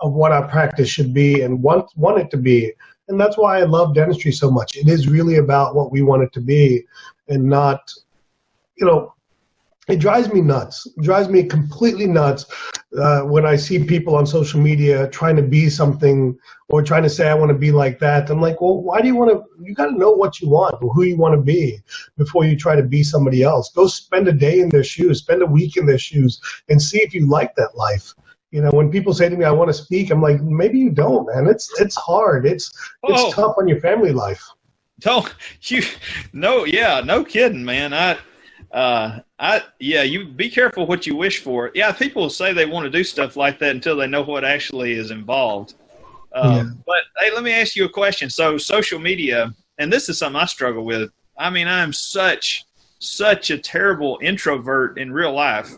of what our practice should be and want it to be. And that's why I love dentistry so much. It is really about what we want it to be, and not, it drives me nuts. It drives me completely nuts when I see people on social media trying to be something or trying to say, I want to be like that. I'm like, well, why do you want to? You got to know what you want or who you want to be before you try to be somebody else. Go spend a day in their shoes, spend a week in their shoes, and see if you like that life. When people say to me, I want to speak, I'm like, maybe you don't, man. It's hard. It's tough on your family life. No kidding, man. You be careful what you wish for. Yeah, people say they want to do stuff like that until they know what actually is involved. But hey, let me ask you a question. So social media, and this is something I struggle with. I mean, I'm such a terrible introvert in real life,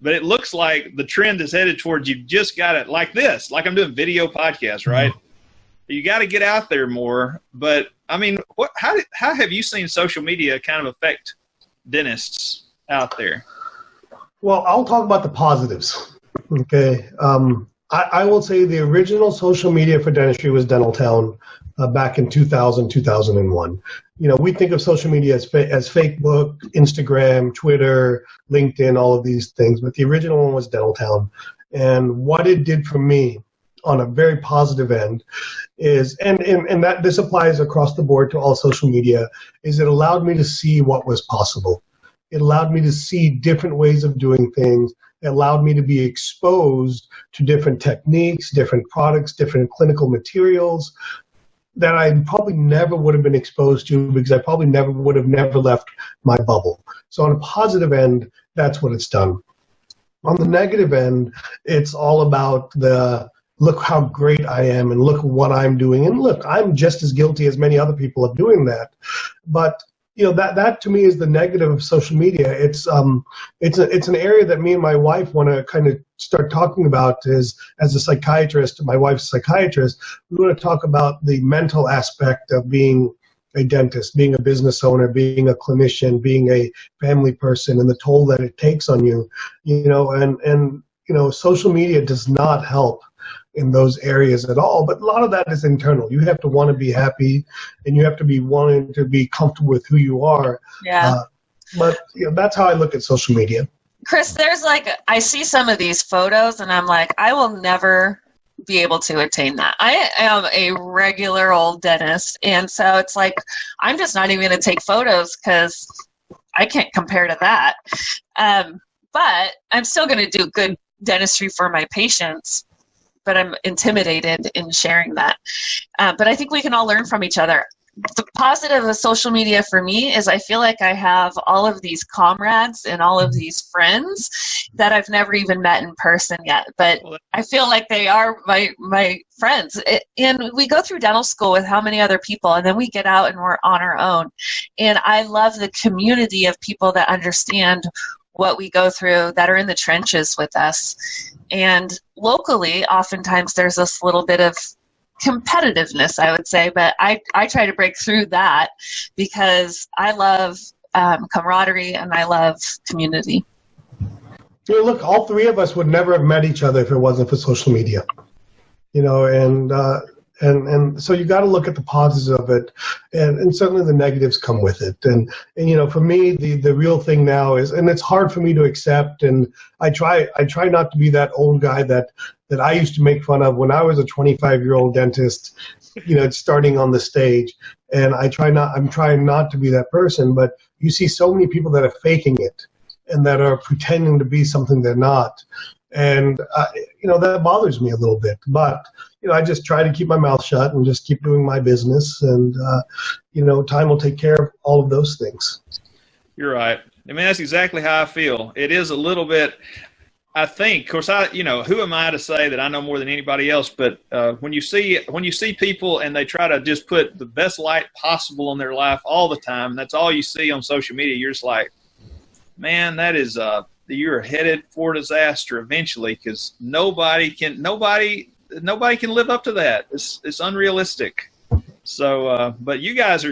but it looks like the trend is headed towards you just got it like this, like I'm doing video podcasts, right? Mm-hmm. You got to get out there more. But I mean, how have you seen social media kind of affect dentists out there? Well, I'll talk about the positives. Okay. I will say the original social media for dentistry was Dentaltown back in 2000, 2001. We think of social media as Facebook, Instagram, Twitter, LinkedIn, all of these things, but the original one was Dentaltown. And what it did for me on a very positive end is, and that this applies across the board to all social media, is it allowed me to see what was possible. It allowed me to see different ways of doing things. It allowed me to be exposed to different techniques, different products, different clinical materials that I probably never would have been exposed to because I probably never left my bubble. So on a positive end, that's what it's done. On the negative end, it's all about look how great I am and look what I'm doing. And look, I'm just as guilty as many other people of doing that. But that to me is the negative of social media. It's an area that me and my wife want to kind of start talking about as a psychiatrist. My wife's a psychiatrist. We want to talk about the mental aspect of being a dentist, being a business owner, being a clinician, being a family person, and the toll that it takes on you. Social media does not help in those areas at all, but a lot of that is internal. You have to want to be happy, and you have to be wanting to be comfortable with who you are. Yeah. But that's how I look at social media. Chris, I see some of these photos, and I'm like, I will never be able to attain that. I am a regular old dentist, and so it's like I'm just not even going to take photos because I can't compare to that. But I'm still going to do good dentistry for my patients. But I'm intimidated in sharing that. But I think we can all learn from each other. The positive of social media for me is I feel like I have all of these comrades and all of these friends that I've never even met in person yet. But I feel like they are my friends. And we go through dental school with how many other people, and then we get out and we're on our own. And I love the community of people that understand what we go through, that are in the trenches with us. And locally, oftentimes there's this little bit of competitiveness, I would say, but I try to break through that because I love camaraderie and I love community. You know, look, all three of us would never have met each other if it wasn't for social media. You know, and so you got to look at the positives of it, and certainly the negatives come with it. And you know, for me, the real thing now is, and it's hard for me to accept, and I try not to be that old guy that I used to make fun of when I was a 25-year-old dentist, you know, starting on the stage. And I'm trying not to be that person, but you see so many people that are faking it and that are pretending to be something they're not. And, you know, that bothers me a little bit. But, you know, I just try to keep my mouth shut and just keep doing my business. And, you know, time will take care of all of those things. You're right. I mean, that's exactly how I feel. It is a little bit, I think, of course, you know, who am I to say that I know more than anybody else? But when you see people and they try to just put the best light possible in their life all the time, that's all you see on social media, you're just like, man, that is you're headed for disaster eventually, because nobody can live up to that. It's unrealistic. So, but you guys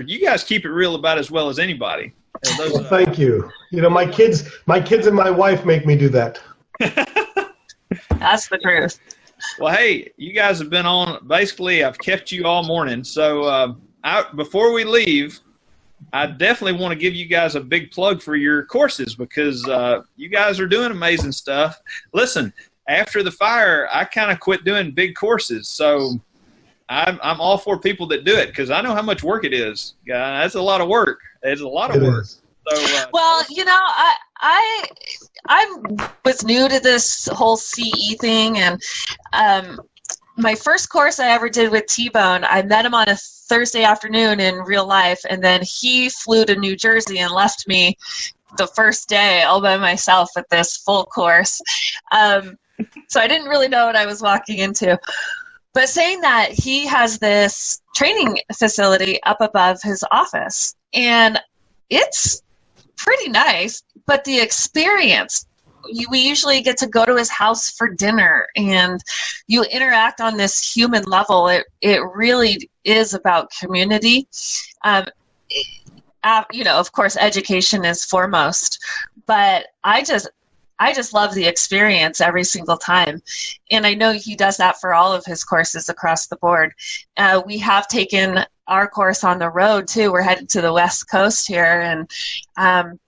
keep it real about as well as anybody. Well, thank you. You know, my kids and my wife make me do that. That's the truth. Well, hey, you guys have been on. Basically, I've kept you all morning. So before we leave, I definitely want to give you guys a big plug for your courses, because you guys are doing amazing stuff. Listen, after the fire, I kind of quit doing big courses. So I'm all for people that do it, because I know how much work it is. That's a lot of work. It's a lot of work. So, well, you know, I was new to this whole CE thing, and my first course I ever did with T-Bone, I met him on a Thursday afternoon in real life, and then he flew to New Jersey and left me the first day all by myself with this full course. So I didn't really know what I was walking into. But saying that, he has this training facility up above his office, and it's pretty nice, but the experience, we usually get to go to his house for dinner and you interact on this human level. It really is about community. You know, of course, education is foremost, but I just love the experience every single time. And I know he does that for all of his courses across the board. We have taken our course on the road too. We're headed to the West Coast here, and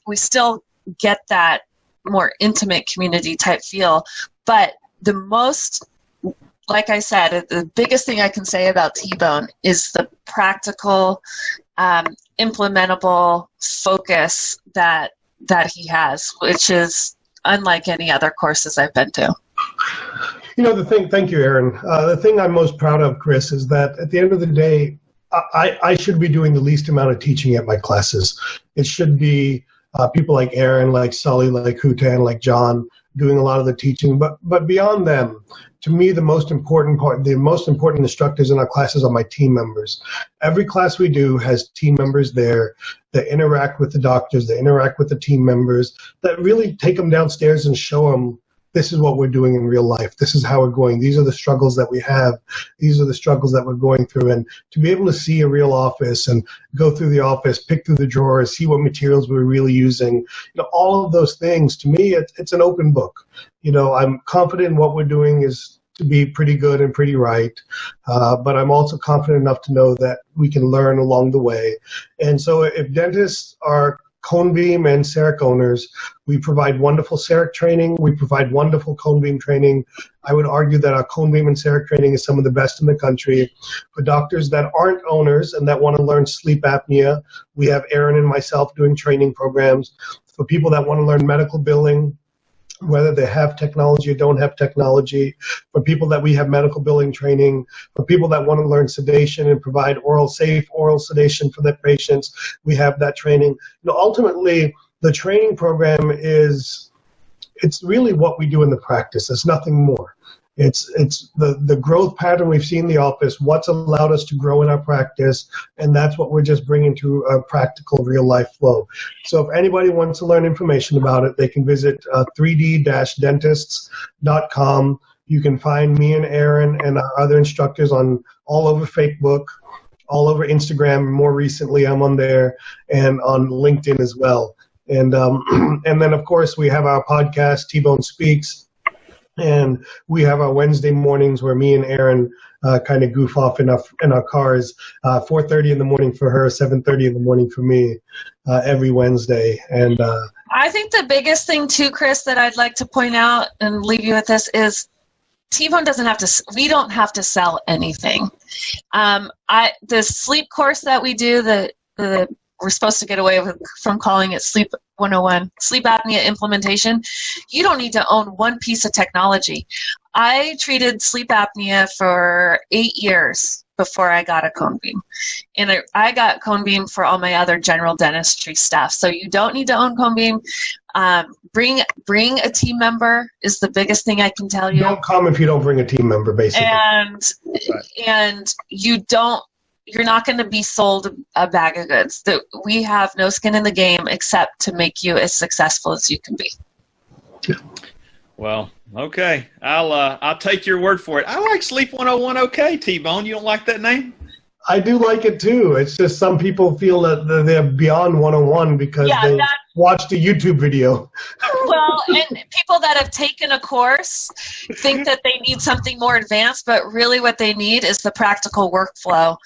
we still get that more intimate community type feel. But the most, like I said, the biggest thing I can say about T-Bone is the practical, implementable focus that he has, which is unlike any other courses I've been to. You know, thank you, Erin. The thing I'm most proud of, Chris, is that at the end of the day, I should be doing the least amount of teaching at my classes. It should be people like Erin, like Sully, like Hutan, like John, doing a lot of the teaching. But beyond them, to me, the most important instructors in our classes are my team members. Every class we do has team members there that interact with the doctors, that interact with the team members, that really take them downstairs and show them, this is what we're doing in real life. This is how we're going. These are the struggles that we have. These are the struggles that we're going through. And to be able to see a real office and go through the office, pick through the drawers, see what materials we're really using, you know, all of those things, to me, it's an open book. You know, I'm confident in what we're doing is to be pretty good and pretty right. But I'm also confident enough to know that we can learn along the way. And so if dentists are cone beam and CEREC owners, we provide wonderful CEREC training. We provide wonderful cone beam training. I would argue that our cone beam and CEREC training is some of the best in the country. For doctors that aren't owners and that want to learn sleep apnea, we have Erin and myself doing training programs. For people that want to learn medical billing, whether they have technology or don't have technology, for people that we have medical billing training, for people that want to learn sedation and provide safe oral sedation for their patients, we have that training. You know, ultimately, the training program it's really what we do in the practice. It's nothing more. It's the growth pattern we've seen in the office, what's allowed us to grow in our practice, and that's what we're just bringing to a practical, real-life flow. So if anybody wants to learn information about it, they can visit 3D-dentists.com. You can find me and Erin and our other instructors on all over Facebook, all over Instagram. More recently, I'm on there, and on LinkedIn as well. And then, of course, we have our podcast, T-Bone Speaks, and we have our Wednesday mornings where me and Erin kind of goof off in our cars, 4:30 in the morning for her, 7:30 in the morning for me, every Wednesday. And I think the biggest thing too, Chris, that I'd like to point out and leave you with this is T-Bone doesn't have to. We don't have to sell anything. The sleep course that we do, we're supposed to get away from calling it Sleep 101, sleep apnea implementation. You don't need to own one piece of technology. I treated sleep apnea for 8 years before I got a cone beam. And I got cone beam for all my other general dentistry stuff. So you don't need to own cone beam. Bring a team member is the biggest thing I can tell you. Don't come if you don't bring a team member, basically. And you're not going to be sold a bag of goods. We have no skin in the game except to make you as successful as you can be. Well, okay. I'll take your word for it. I like Sleep 101 okay, T-Bone. You don't like that name? I do like it too. It's just some people feel that they're beyond 101 because they watched a YouTube video. Well, and people that have taken a course think that they need something more advanced, but really what they need is the practical workflow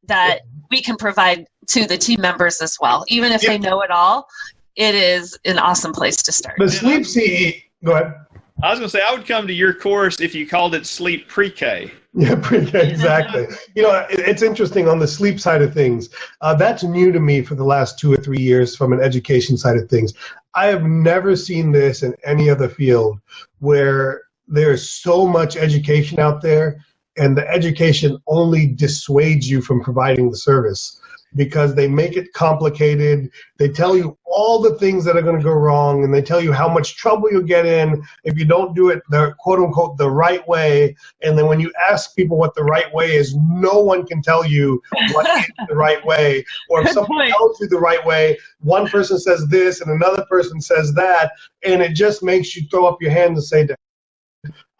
that we can provide to the team members as well. Even if they know it all, it is an awesome place to start. The Sleep CE, go ahead. I was going to say, I would come to your course if you called it Sleep Pre-K. Yeah, pre-K, exactly. It's interesting on the sleep side of things. That's new to me for the last 2 or 3 years from an education side of things. I have never seen this in any other field where there's so much education out there, and the education only dissuades you from providing the service because they make it complicated. They tell you all the things that are going to go wrong, and they tell you how much trouble you'll get in if you don't do it the quote-unquote the right way. And then when you ask people what the right way is, no one can tell you what is the right way. Or if someone tells you the right way, one person says this and another person says that, and it just makes you throw up your hands and say,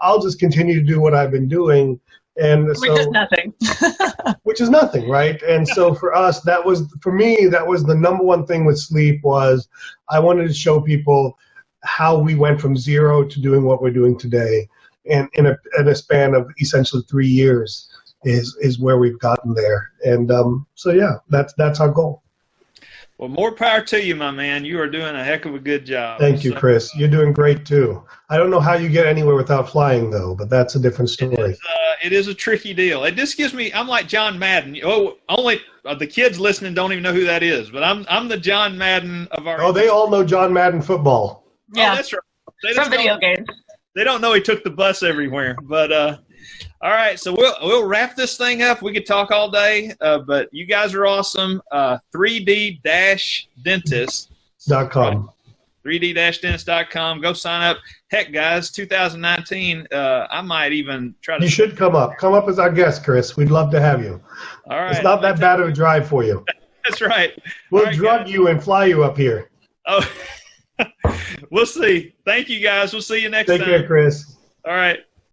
I'll just continue to do what I've been doing. And which is nothing. Which is nothing, right? And so for us, that was the number one thing with sleep was I wanted to show people how we went from zero to doing what we're doing today. And in a span of essentially 3 years is where we've gotten there. And so, yeah, that's our goal. Well, more power to you, my man. You are doing a heck of a good job. Thank you, Chris. You're doing great, too. I don't know how you get anywhere without flying, though, but that's a different story. It is a tricky deal. It just gives me – I'm like John Madden. Only the kids listening don't even know who that is, but I'm the John Madden of our – Oh, they all know John Madden football. Yeah. Oh, that's right. From video games. They don't know he took the bus everywhere. But all right, so we'll wrap this thing up. We could talk all day, but you guys are awesome. 3D-dentist.com. 3D-dentist.com. Go sign up. Heck, guys, 2019, I might even try to – You should come up. Come up as our guest, Chris. We'd love to have you. All right. It's not that bad of a drive for you. That's right. We'll drug you and fly you up here. Oh, we'll see. Thank you, guys. We'll see you next time. Take care, Chris. All right.